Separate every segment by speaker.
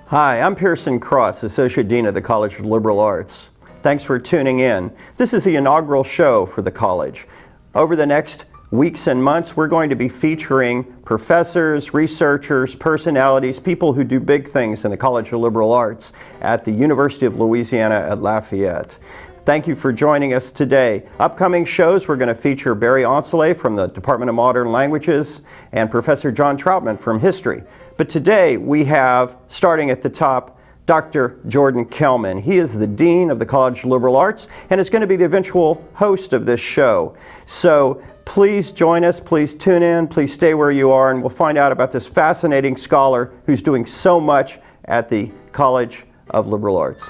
Speaker 1: Hi, I'm Pearson Cross, Associate Dean of the College of Liberal Arts. Thanks for tuning in. This is the inaugural show for the college. Over the next weeks and months, we're going to be featuring professors, researchers, personalities, people who do big things in the College of Liberal Arts at the University of Louisiana at Lafayette. Thank you for joining us today. Upcoming shows, we're going to feature Barry Onsele from the Department of Modern Languages and Professor John Troutman from History. But today we have, starting at the top, Dr. Jordan Kellman. He is the Dean of the College of Liberal Arts and is going to be the eventual host of this show. So please join us, please tune in, please stay where you are, and we'll find out about this fascinating scholar who's doing so much at the College of Liberal Arts.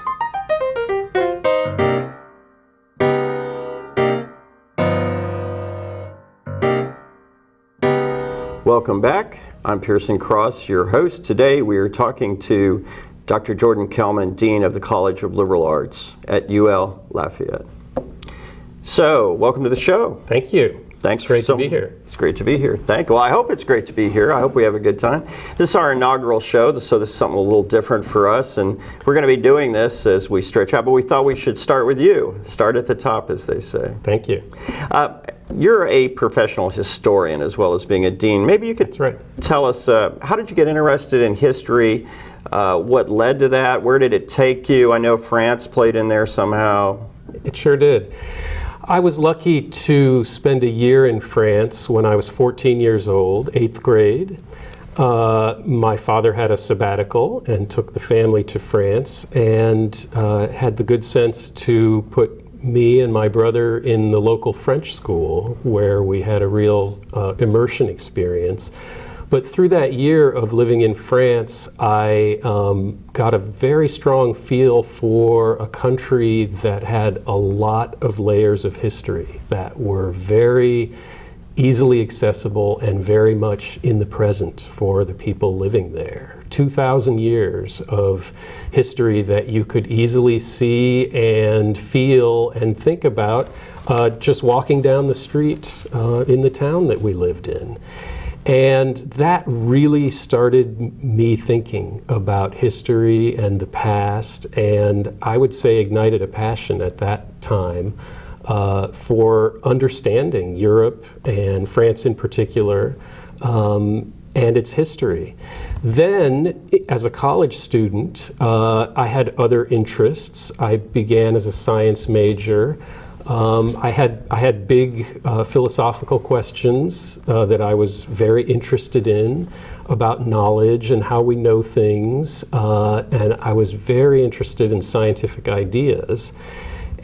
Speaker 1: Welcome back. I'm Pearson Cross, your host. Today we are talking to Dr. Jordan Kellman, Dean of the College of Liberal Arts at UL Lafayette. So, welcome to the show.
Speaker 2: Thank you.
Speaker 1: Thanks.
Speaker 2: Great to be here.
Speaker 1: It's great to be here. Well, I hope it's great to be here. I hope we have a good time. This is our inaugural show, so this is something a little different for us, and we're going to be doing this as we stretch out, but we thought we should start with you. Start at the top, as they say.
Speaker 2: Thank you.
Speaker 1: You're a professional historian as well as being a dean. Maybe you could tell us, how did you get interested in history? What led to that? Where did it take you? I know France played in there somehow.
Speaker 2: It sure did. I was lucky to spend a year in France when I was 14 years old, 8th grade. My father had a sabbatical and took the family to France and had the good sense to put me and my brother in the local French school where we had a real immersion experience. But through that year of living in France, I got a very strong feel for a country that had a lot of layers of history that were very easily accessible and very much in the present for the people living there. 2,000 years of history that you could easily see and feel and think about just walking down the street in the town that we lived in. And that really started me thinking about history and the past, and I would say ignited a passion at that time for understanding Europe and France in particular, and its history. Then, as a college student, I had other interests. I began as a science major. I had big philosophical questions that I was very interested in about knowledge and how we know things, and I was very interested in scientific ideas.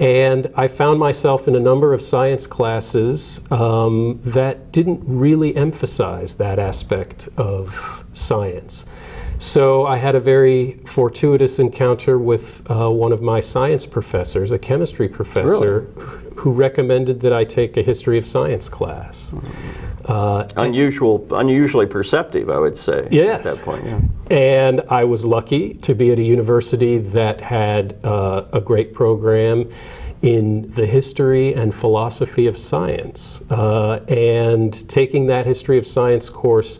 Speaker 2: And I found myself in a number of science classes that didn't really emphasize that aspect of science. So I had a very fortuitous encounter with one of my science professors, a chemistry professor, who recommended that I take a history of science class.
Speaker 1: Unusually perceptive, I would say.
Speaker 2: Yes.
Speaker 1: At that point, yeah.
Speaker 2: And I was lucky to be at a university that had a great program in the history and philosophy of science. And taking that history of science course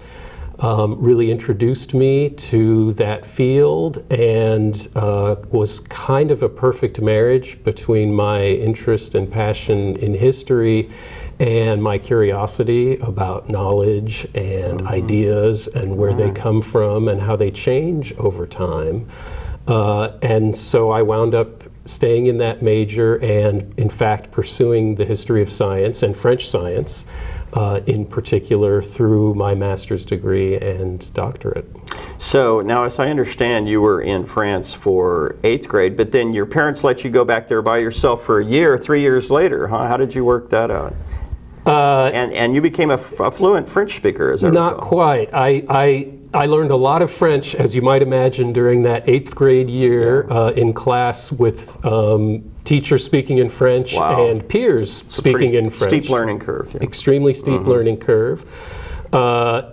Speaker 2: really introduced me to that field and was kind of a perfect marriage between my interest and passion in history and my curiosity about knowledge and ideas and where they come from and how they change over time. And so I wound up staying in that major and, in fact, pursuing the history of science and French science in particular through my master's degree and doctorate.
Speaker 1: So now, as I understand, you were in France for 8th grade, but then your parents let you go back there by yourself for a year, 3 years later, huh? How did you work that out? And you became a fluent French speaker, as I recall.
Speaker 2: Not quite. I learned a lot of French, as you might imagine, during that 8th grade year in class with teachers speaking in French and peers speaking in French.
Speaker 1: Steep learning curve. Yeah.
Speaker 2: Extremely steep learning curve.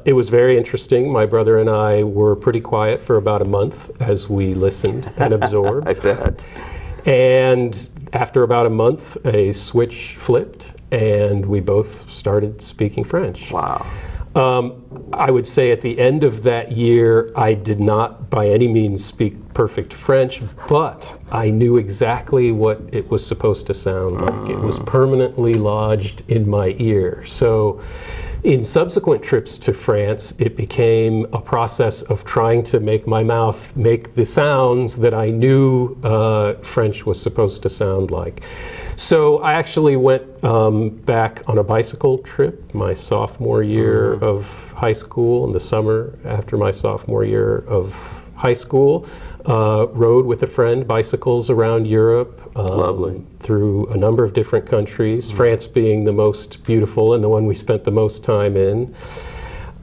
Speaker 2: It was very interesting. My brother and I were pretty quiet for about a month as we listened and absorbed.
Speaker 1: I bet.
Speaker 2: And after about a month, a switch flipped and we both started speaking French.
Speaker 1: Wow.
Speaker 2: I would say at the end of that year, I did not by any means speak perfect French, but I knew exactly what it was supposed to sound like. It was permanently lodged in my ear. So in subsequent trips to France, it became a process of trying to make my mouth make the sounds that I knew French was supposed to sound like. So I actually went back on a bicycle trip my sophomore year of high school, in the summer after my sophomore year of high school. Rode with a friend bicycles around Europe.
Speaker 1: Lovely.
Speaker 2: Through a number of different countries, France being the most beautiful and the one we spent the most time in.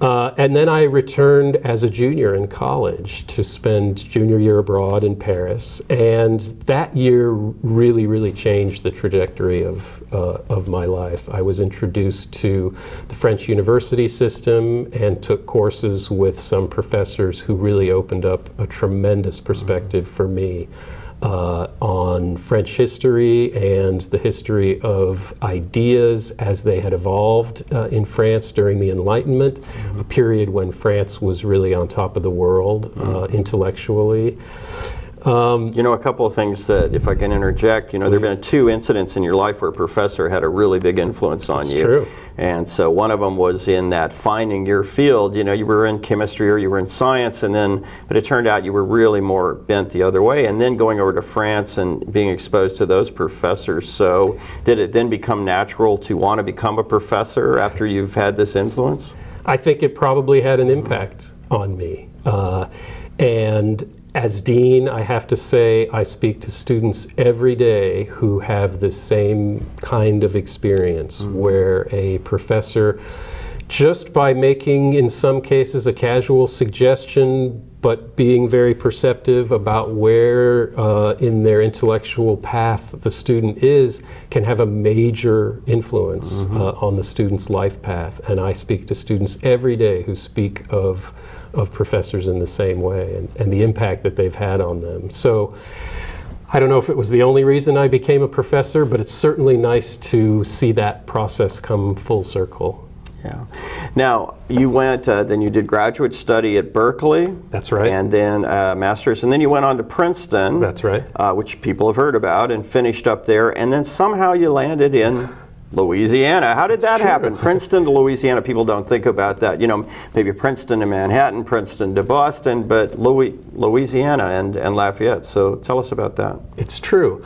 Speaker 2: And then I returned as a junior in college to spend junior year abroad in Paris. And that year really, really changed the trajectory of my life. I was introduced to the French university system and took courses with some professors who really opened up a tremendous perspective for me on French history and the history of ideas as they had evolved in France during the Enlightenment, a period when France was really on top of the world intellectually.
Speaker 1: You know, a couple of things that, if I can interject, you know, there have been 2 incidents in your life where a professor had a really big influence on you.
Speaker 2: True.
Speaker 1: And so one of them was in that finding your field. You know, you were in chemistry or you were in science, and then, but it turned out you were really more bent the other way. And then going over to France and being exposed to those professors. So did it then become natural to want to become a professor after you've had this influence?
Speaker 2: I think it probably had an impact on me. And as dean, I have to say I speak to students every day who have the same kind of experience, where a professor, just by making, in some cases, a casual suggestion, but being very perceptive about where in their intellectual path the student is, can have a major influence on the student's life path. And I speak to students every day who speak of professors in the same way, and the impact that they've had on them. So I don't know if it was the only reason I became a professor, but it's certainly nice to see that process come full circle.
Speaker 1: Yeah. Now, you went, then you did graduate study at Berkeley.
Speaker 2: That's right.
Speaker 1: And then master's, and then you went on to Princeton.
Speaker 2: That's right.
Speaker 1: Which people have heard about, and finished up there, and then somehow you landed in Louisiana. How did that happen? Princeton to Louisiana, people don't think about that. You know, maybe Princeton to Manhattan, Princeton to Boston, but Louisiana and Lafayette. So tell us about that.
Speaker 2: It's true.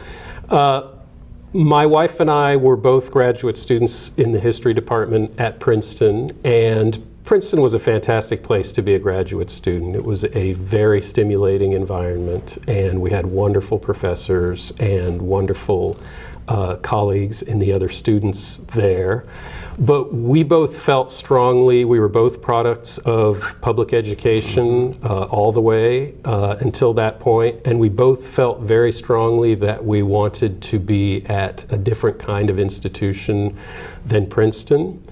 Speaker 2: My wife and I were both graduate students in the history department at Princeton, and Princeton was a fantastic place to be a graduate student. It was a very stimulating environment, and we had wonderful professors and wonderful colleagues and the other students there. But we both felt strongly, we were both products of public education all the way until that point, and we both felt very strongly that we wanted to be at a different kind of institution than Princeton.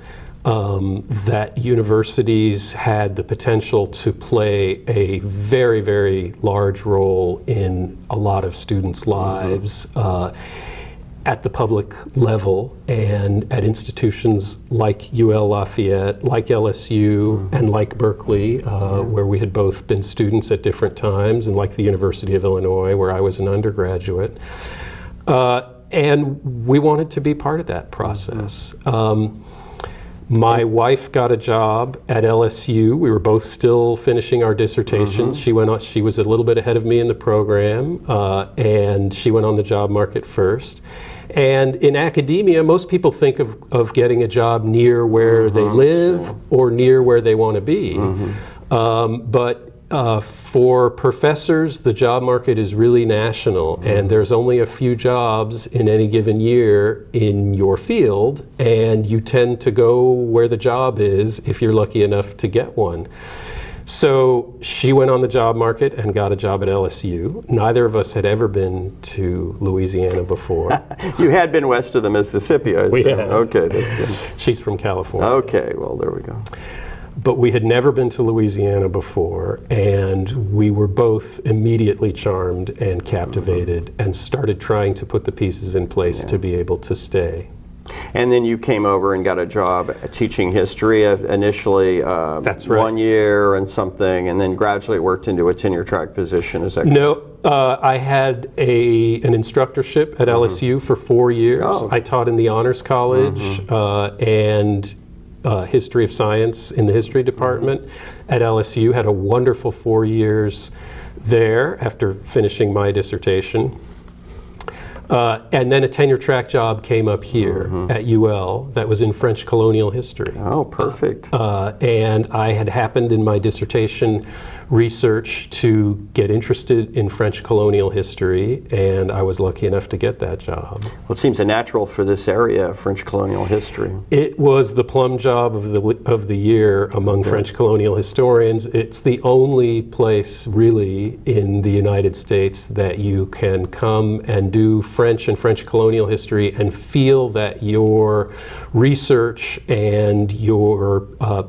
Speaker 2: That universities had the potential to play a very, very large role in a lot of students' lives. At the public level, and at institutions like UL Lafayette, like LSU, and like Berkeley, where we had both been students at different times, and like the University of Illinois, where I was an undergraduate. And we wanted to be part of that process. My wife got a job at LSU. We were both still finishing our dissertations. She went on, she was a little bit ahead of me in the program, and she went on the job market first. And in academia, most people think of getting a job near where they live or near where they want to be. But for professors, the job market is really national, and there's only a few jobs in any given year in your field, and you tend to go where the job is if you're lucky enough to get one. So she went on the job market and got a job at LSU. Neither of us had ever been to Louisiana before.
Speaker 1: You had been west of the Mississippi, I assume.
Speaker 2: We had.
Speaker 1: Okay, that's good.
Speaker 2: She's from California.
Speaker 1: Okay, well, there we go.
Speaker 2: But we had never been to Louisiana before, and we were both immediately charmed and captivated and started trying to put the pieces in place to be able to stay.
Speaker 1: And then you came over and got a job teaching history initially.
Speaker 2: That's right.
Speaker 1: 1 year and something, and then gradually worked into a tenure track position. Is that
Speaker 2: No, I had an instructorship at LSU for 4 years.
Speaker 1: Oh.
Speaker 2: I taught in the Honors College and History of Science in the History Department at LSU. Had a wonderful 4 years there after finishing my dissertation. And then a tenure track job came up here at UL that was in French colonial history.
Speaker 1: Oh, perfect.
Speaker 2: And I had happened in my dissertation research to get interested in French colonial history, and I was lucky enough to get that job.
Speaker 1: Well, it seems a natural for this area, French colonial history.
Speaker 2: It was the plum job of the year among French colonial historians. It's the only place really in the United States that you can come and do French and French colonial history and feel that your research and your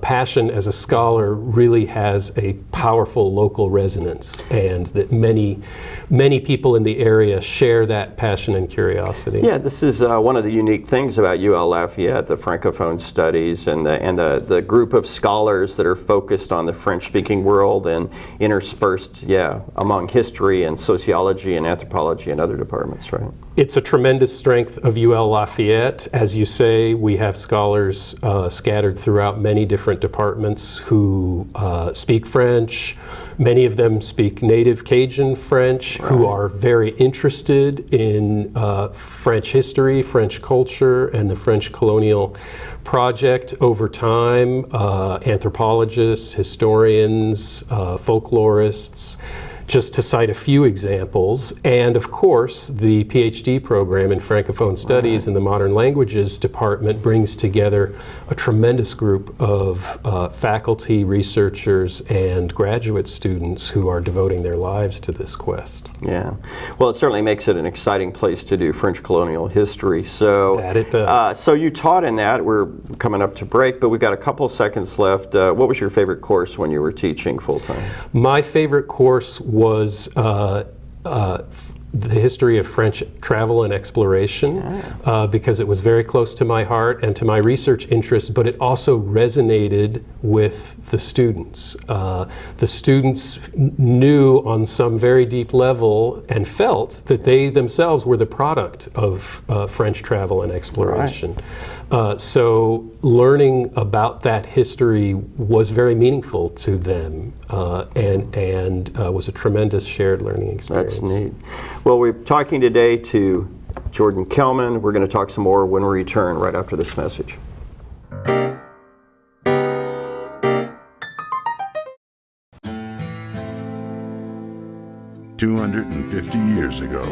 Speaker 2: passion as a scholar really has a powerful local resonance, and that many people in the area share that passion and curiosity.
Speaker 1: Yeah, this is one of the unique things about UL Lafayette, the Francophone studies, and the group of scholars that are focused on the French-speaking world and interspersed, among history and sociology and anthropology and other departments, right?
Speaker 2: It's a tremendous strength of UL Lafayette. As you say, we have scholars scattered throughout many different departments who speak French. Many of them speak native Cajun French, who are very interested in French history, French culture, and the French colonial project over time. Anthropologists, historians, folklorists, just to cite a few examples. And of course, the PhD program in Francophone Studies in the Modern Languages Department brings together a tremendous group of faculty, researchers, and graduate students who are devoting their lives to this quest.
Speaker 1: Yeah. Well, it certainly makes it an exciting place to do French colonial history. So,
Speaker 2: That it does.
Speaker 1: So you taught in that. We're coming up to break, but we've got a couple seconds left. What was your favorite course when you were teaching full-time?
Speaker 2: My favorite course was the history of French travel and exploration, because it was very close to my heart and to my research interests, but it also resonated with the students. The students knew on some very deep level and felt that they themselves were the product of French travel and exploration. So learning about that history was very meaningful to them, and was a tremendous shared learning experience.
Speaker 1: That's neat. Well, we're talking today to Jordan Kellman. We're going to talk some more when we return right after this message.
Speaker 3: "250 years ago,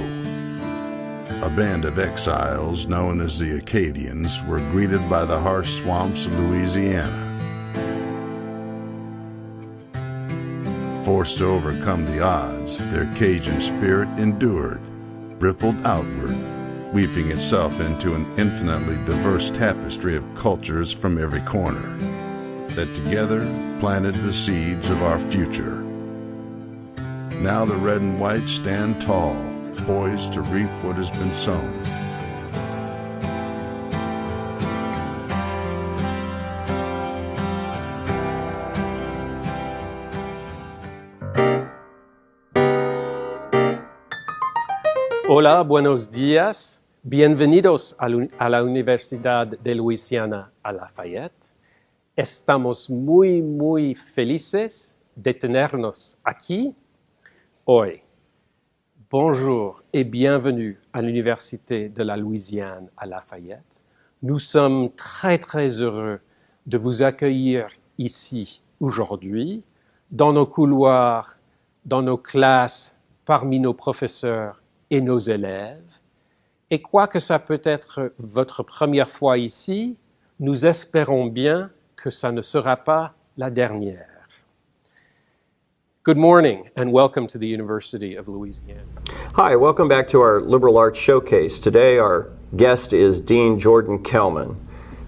Speaker 3: a band of exiles known as the Acadians were greeted by the harsh swamps of Louisiana. Forced to overcome the odds, their Cajun spirit endured, rippled outward, weaving itself into an infinitely diverse tapestry of cultures from every corner, that together planted the seeds of our future. Now the red and white stand tall, poised to reap what has been sown.
Speaker 2: Hola, buenos días. Bienvenidos a la Universidad de Louisiana a Lafayette. Estamos muy felices de tenernos aquí hoy. Bonjour et bienvenue à l'Université de la Louisiane à Lafayette. Nous sommes très heureux de vous accueillir ici aujourd'hui, dans nos couloirs, dans nos classes, parmi nos professeurs et nos élèves. Et quoique ça peut être votre première fois ici, nous espérons bien que ça ne sera pas la dernière. Good morning and welcome to the University of Louisiana.
Speaker 1: Hi, welcome back to our Liberal Arts Showcase. Today our guest is Dean Jordan Kellman.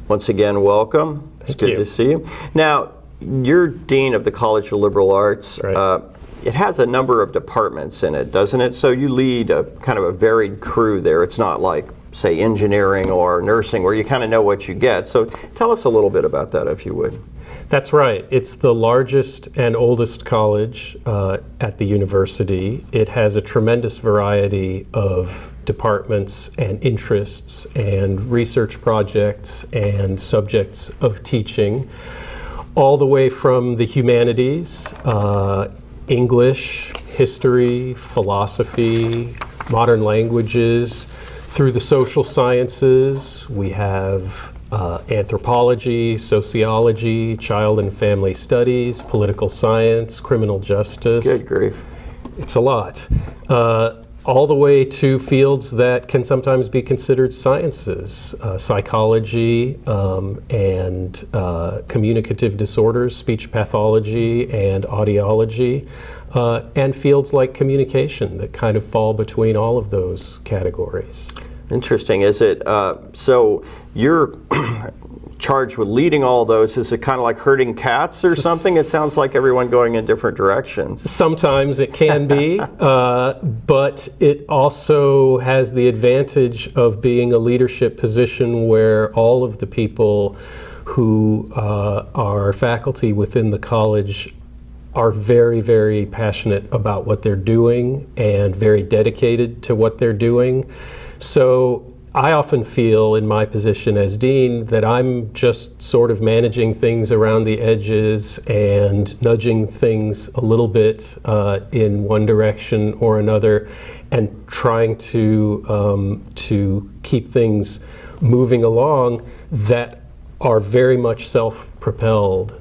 Speaker 1: Once again, welcome. It's good to see you. Now, you're Dean of the College of Liberal Arts.
Speaker 2: Right.
Speaker 1: It has a number of departments in it, doesn't it? So you lead a kind of a varied crew there. It's not like say, engineering or nursing, where you kind of know what you get. So tell us a little bit about that, if you would.
Speaker 2: That's right. It's the largest and oldest college at the university. It has a tremendous variety of departments and interests and research projects and subjects of teaching, all the way from the humanities, English, history, philosophy, modern languages, through the social sciences. We have anthropology, sociology, child and family studies, political science, criminal justice.
Speaker 1: Good grief.
Speaker 2: It's a lot. All the way to fields that can sometimes be considered sciences, psychology and communicative disorders, speech pathology and audiology, and fields like communication that kind of fall between all of those categories.
Speaker 1: Interesting. Is it, so you're charged with leading all those? Is it kind of like herding cats or something? It sounds like everyone going in different directions.
Speaker 2: Sometimes it can be, but it also has the advantage of being a leadership position where all of the people who are faculty within the college are very, very passionate about what they're doing and very dedicated to what they're doing. So I often feel in my position as dean that I'm just sort of managing things around the edges and nudging things a little bit in one direction or another, and trying to keep things moving along that are very much self-propelled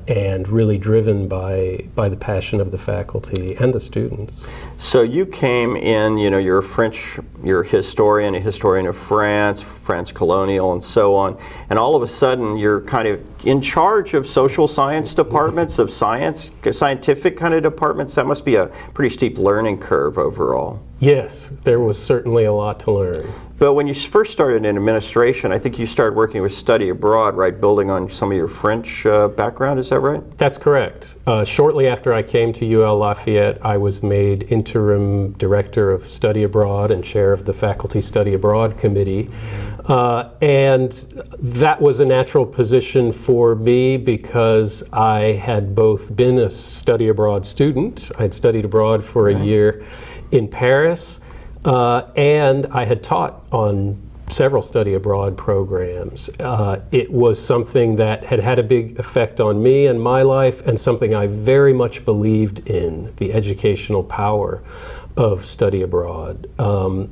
Speaker 2: and really driven by the passion of the faculty and the students.
Speaker 1: So you came in, you know, you're a historian of France, France colonial and so on, and all of a sudden you're kind of in charge of social science departments, of scientific kind of departments. That must be a pretty steep learning curve overall.
Speaker 2: Yes, there was certainly a lot to learn.
Speaker 1: But when you first started in administration, I think you started working with study abroad, right? Building on some of your French background, is that right?
Speaker 2: That's correct. Shortly after I came to UL Lafayette, I was made interim director of study abroad and chair of the faculty study abroad committee. And that was a natural position for me because I had both been a study abroad student. I'd studied abroad for a year in Paris, and I had taught on several study abroad programs. It was something that had had a big effect on me and my life, and something I very much believed in, the educational power of study abroad.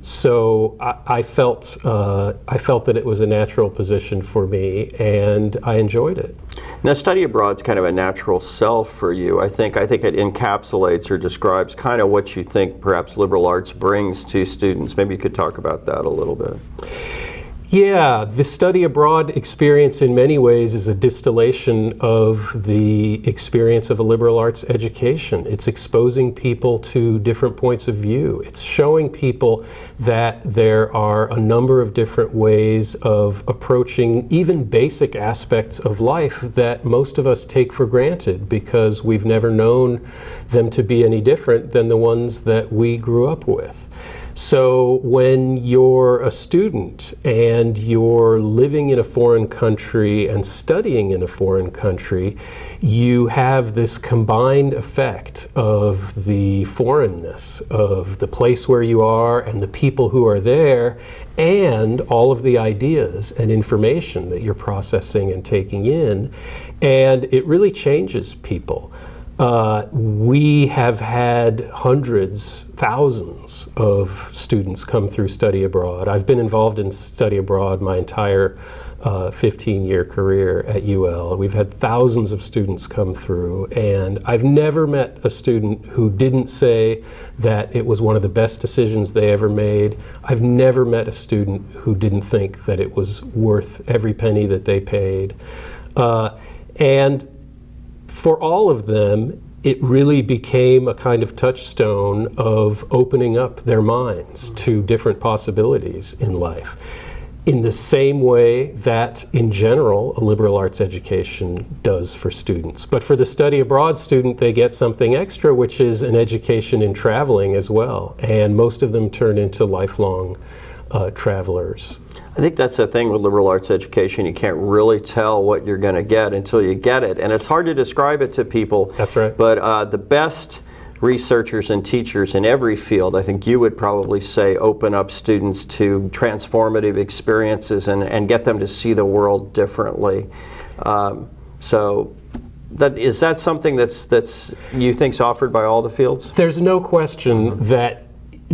Speaker 2: So I felt that it was a natural position for me, and I enjoyed it.
Speaker 1: Now, study abroad's kind of a natural self for you. I think it encapsulates or describes kind of what you think perhaps liberal arts brings to students. Maybe you could talk about that a little bit.
Speaker 2: Yeah, the study abroad experience in many ways is a distillation of the experience of a liberal arts education. It's exposing people to different points of view. It's showing people that there are a number of different ways of approaching even basic aspects of life that most of us take for granted because we've never known them to be any different than the ones that we grew up with. So when you're a student and you're living in a foreign country and studying in a foreign country, you have this combined effect of the foreignness of the place where you are and the people who are there, and all of the ideas and information that you're processing and taking in, and it really changes people. We have had hundreds, thousands of students come through study abroad. I've been involved in study abroad my entire 15-year career at UL. We've had thousands of students come through, and I've never met a student who didn't say that it was one of the best decisions they ever made. I've never met a student who didn't think that it was worth every penny that they paid. And for all of them, it really became a kind of touchstone of opening up their minds to different possibilities in life. In the same way that, in general, a liberal arts education does for students. But for the study abroad student, they get something extra, which is an education in traveling as well. And most of them turn into lifelong travelers.
Speaker 1: I think that's the thing with liberal arts education. You can't really tell what you're going to get until you get it. And it's hard to describe it to people.
Speaker 2: That's right.
Speaker 1: But the best researchers and teachers in every field, I think you would probably say, open up students to transformative experiences and get them to see the world differently. So is that something that's you think's offered by all the fields?
Speaker 2: There's no question that,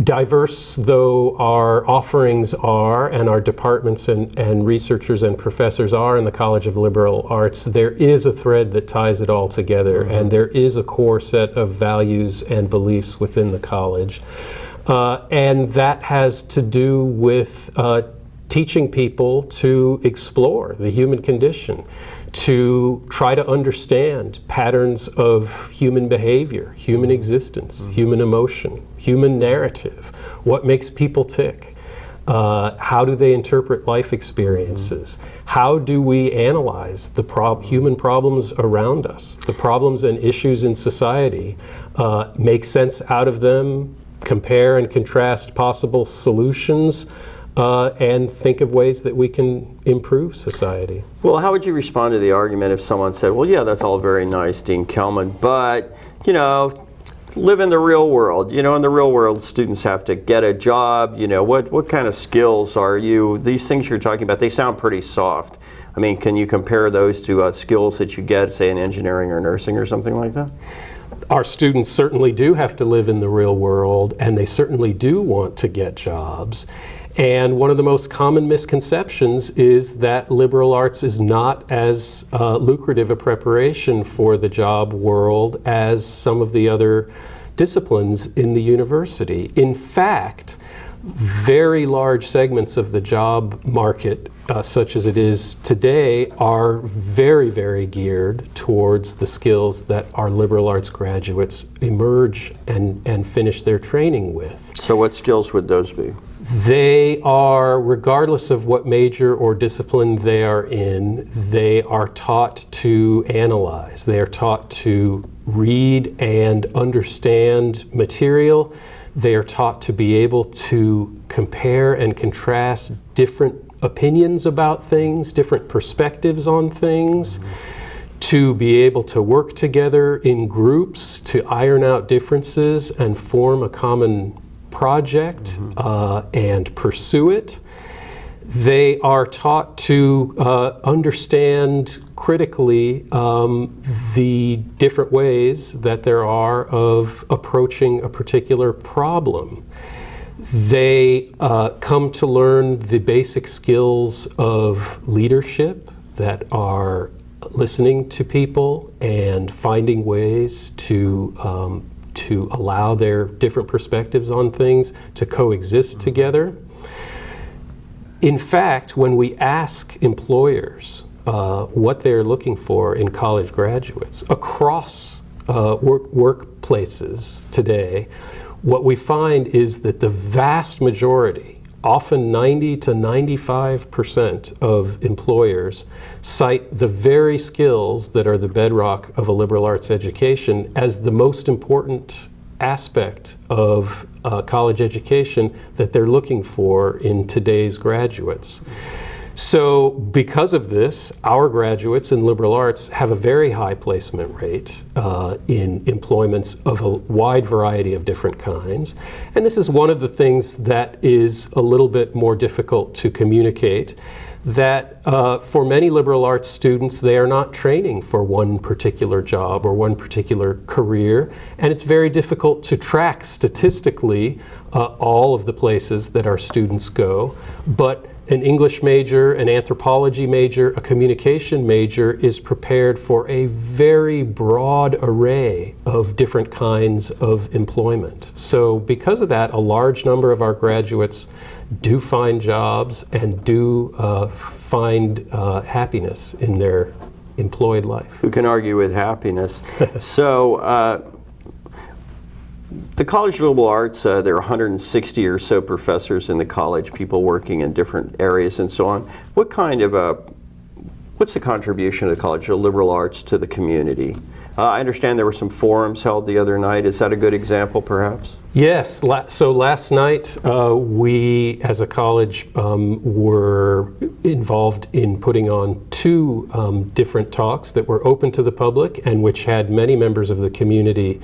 Speaker 2: diverse though our offerings are, and our departments and researchers and professors are in the College of Liberal Arts, there is a thread that ties it all together, and there is a core set of values and beliefs within the college. And that has to do with teaching people to explore the human condition, to try to understand patterns of human behavior, human existence, human emotion, human narrative, what makes people tick, how do they interpret life experiences, how do we analyze the human problems around us, the problems and issues in society, make sense out of them, compare and contrast possible solutions, and think of ways that we can improve society.
Speaker 1: Well, how would you respond to the argument if someone said, well, yeah, that's all very nice, Dean Kellman, but, live in the real world. In the real world, students have to get a job. What kind of skills are these things you're talking about, they sound pretty soft. I mean, can you compare those to skills that you get, say, in engineering or nursing or something like that?
Speaker 2: Our students certainly do have to live in the real world, and they certainly do want to get jobs. And one of the most common misconceptions is that liberal arts is not as lucrative a preparation for the job world as some of the other disciplines in the university. In fact, very large segments of the job market, such as it is today, are very, very geared towards the skills that our liberal arts graduates emerge and finish their training with.
Speaker 1: So what skills would those be?
Speaker 2: They are, regardless of what major or discipline they are in, they are taught to analyze. They are taught to read and understand material. They are taught to be able to compare and contrast different opinions about things, different perspectives on things, to be able to work together in groups to iron out differences and form a common project and pursue it. They are taught to understand critically the different ways that there are of approaching a particular problem. They come to learn the basic skills of leadership that are listening to people and finding ways to allow their different perspectives on things to coexist together. In fact, when we ask employers what they're looking for in college graduates across workplaces today, what we find is that the vast majority, often 90 to 95% of employers, cite the very skills that are the bedrock of a liberal arts education as the most important aspect of college education that they're looking for in today's graduates. So because of this, our graduates in liberal arts have a very high placement rate in employments of a wide variety of different kinds. And this is one of the things that is a little bit more difficult to communicate, that for many liberal arts students, they are not training for one particular job or one particular career, and it's very difficult to track statistically all of the places that our students go. But an English major, an anthropology major, a communication major is prepared for a very broad array of different kinds of employment. So because of that, a large number of our graduates do find jobs and do find happiness in their employed life.
Speaker 1: Who can argue with happiness? So the College of Liberal Arts, there are 160 or so professors in the college, people working in different areas and so on. What kind of what's the contribution of the College of Liberal Arts to the community? I understand there were some forums held the other night. Is that a good example, perhaps?
Speaker 2: Yes, so last night we as a college were involved in putting on two different talks that were open to the public and which had many members of the community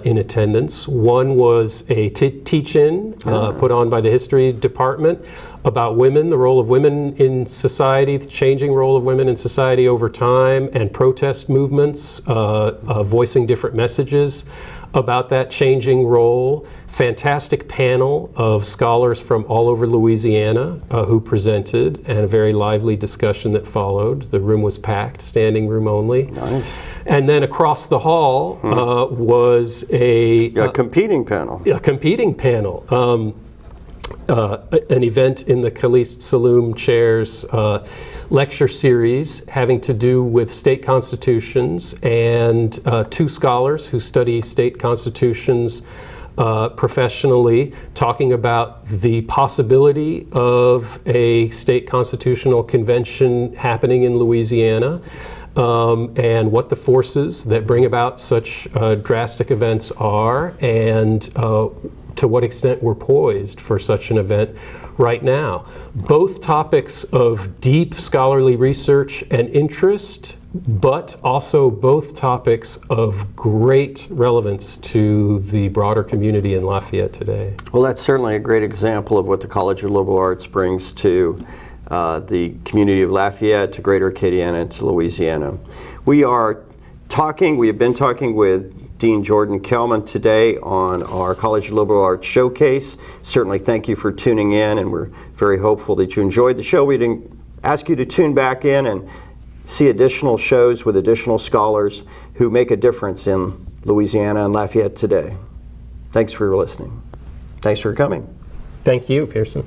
Speaker 2: in attendance. One was a teach-in put on by the history department about women, the role of women in society, the changing role of women in society over time, and protest movements, voicing different messages about that changing role. Fantastic panel of scholars from all over Louisiana who presented, and a very lively discussion that followed. The room was packed, standing room only.
Speaker 1: Nice.
Speaker 2: And then across the hall was a
Speaker 1: competing panel.
Speaker 2: A competing panel. An event in the Caliste Saloom Chair's lecture series having to do with state constitutions, and two scholars who study state constitutions professionally talking about the possibility of a state constitutional convention happening in Louisiana, and what the forces that bring about such drastic events are, and to what extent we're poised for such an event right now. Both topics of deep scholarly research and interest, but also both topics of great relevance to the broader community in Lafayette today.
Speaker 1: Well, that's certainly a great example of what the College of Liberal Arts brings to the community of Lafayette, to Greater Acadiana, and to Louisiana. We have been talking with Dean Jordan Kellman today on our College of Liberal Arts Showcase. Certainly thank you for tuning in, and we're very hopeful that you enjoyed the show. We'd ask you to tune back in and see additional shows with additional scholars who make a difference in Louisiana and Lafayette today. Thanks for listening. Thanks for coming.
Speaker 2: Thank you, Pearson.